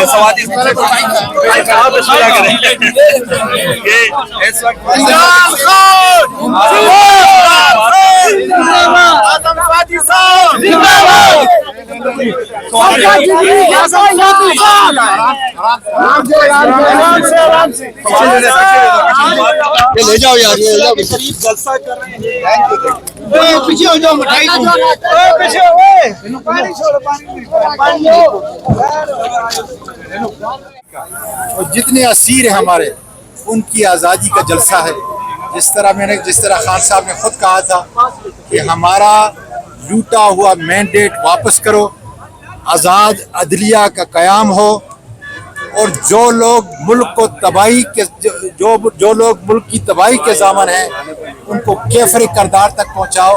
سوادی کہاں پہ سنا کریں کہ اس وقت لے جاؤ یار جلسہ کر رہے ہیں پیچھے ہو جاؤ اور جتنے اسیر ہیں ہمارے ان کی آزادی کا جلسہ ہے. جس طرح خان صاحب نے خود کہا تھا کہ ہمارا لوٹا ہوا مینڈیٹ واپس کرو, آزاد عدلیہ کا قیام ہو, اور جو لوگ ملک کو تباہی کے جو لوگ ملک کی تباہی کے ضامن ہیں ان کو کیفر کردار تک پہنچاؤ,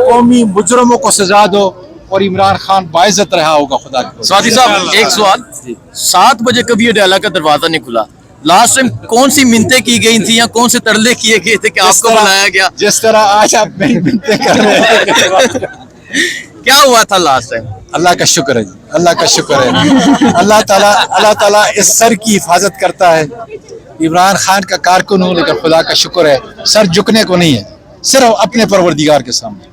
قومی مجرموں کو سزا دو, اور عمران خان باعزت رہا ہوگا. خدا کی سوادی صاحب ایک سوال, 7 بجے کبھی اڈیالہ کا دروازہ نہیں کھلا, لاسٹ ٹائم کون سی منتیں کی گئی تھیں یا کون سے ترلے کیے گئے تھے کہ آپ کو بلایا گیا؟ جس طرح آج آپ نہیں منتیں کر رہے ہیں کیا ہوا تھا لاسٹ ٹائم؟ اللہ کا شکر ہے جی, اللہ کا شکر ہے. اللہ تعالیٰ اس سر کی حفاظت کرتا ہے. عمران خان کا کارکن ہوں لیکن خدا کا شکر ہے سر جھکنے کو نہیں ہے, صرف اپنے پروردگار کے سامنے.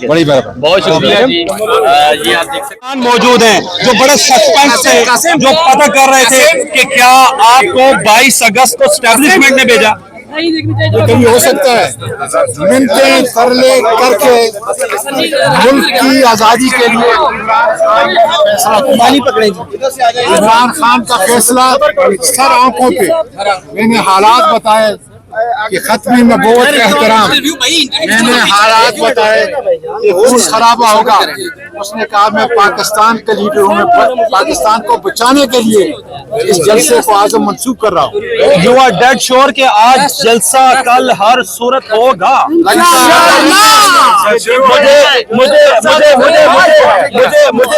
بڑی بات, بہت شکریہ جی. یہ آپ دیکھ سکتے موجود ہیں جو بڑے سسپینس سے جو پتہ کر رہے تھے کہ کیا آپ کو 22 اگست کو اسٹیبلشمنٹ نے بھیجا. کبھی ہو سکتا ہے منتیں ترلے کر کے ملک کی آزادی کے لیے عمران خان کا فیصلہ سر آنکھوں پہ. میں نے حالات بتائے کہ ختم نبوت کا احترام, میں نے حالات بتائے کہ خون خرابہ ہوگا. اس نے کہا میں پاکستان کا لیڈر ہوں, میں پاکستان کو بچانے کے لیے اس جلسے کو آج منسوخ کر رہا ہوں. یو آر ڈیڈ شور کہ آج جلسہ کل ہر صورت ہوگا. مجھے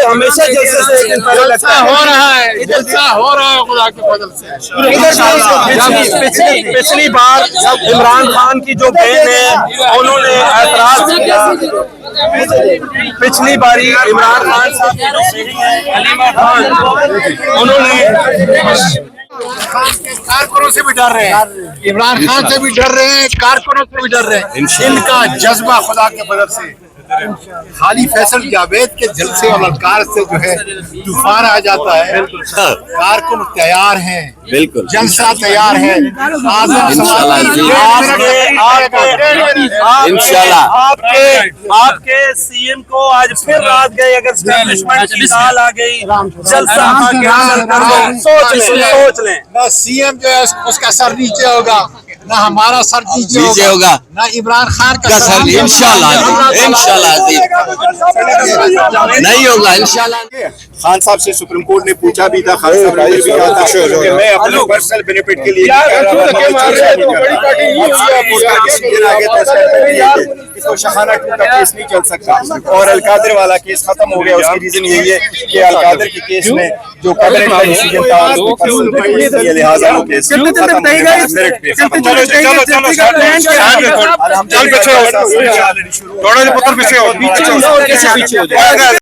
ہمیشہ جلسے سے لگتا ہو رہا ہے, جلسہ ہو رہا ہے خدا کے فضل سے. پچھلی بار عمران خان کی جو بہن ہے انہوں نے اعتراض کیا. پچھلی باری عمران خان صاحب کی جو بہن ہے حلیمہ خان, انہوں نے کارکنوں سے بھی ڈر رہے ہیں, عمران خان سے بھی ڈر رہے ہیں, کارکنوں سے بھی ڈر رہے ہیں. ان کا جذبہ خدا کے فضل سے خالی فیصل جاوید کے جلسے اور للکار سے جو ہے طوفان آ جاتا ہے. کارکن تیار ہیں, بالکل جلسہ تیار ہے. آپ کے سی ایم کو آج پھر رات گئی, اگر اسٹیبلشمنٹ کی کال آ گئی جلسہ سوچ لیں. نہ سی ایم جو ہے اس کا سر نیچے ہوگا, نہ ہمارا سر نیچے ہوگا, نہ عمران خان کا سر. انشاءاللہ نہیں ہوگا انشاءاللہ. خان صاحب سے سپریم کورٹ نے پوچھا بھی تھا, خان صاحب نے بھی کہا تھا کہ میں اپنے پرسنل بینیفٹ کے لیے شاہانہ ٹو کا کیس نہیں چل سکتا, اور القادر والا کیس ختم ہو گیا. اس کی ریزن یہی ہے کہ القادر کے کیس میں جو کیبنٹ کا ڈیسیجن تھا لہٰذا وہ کیس ختم ہو گیا.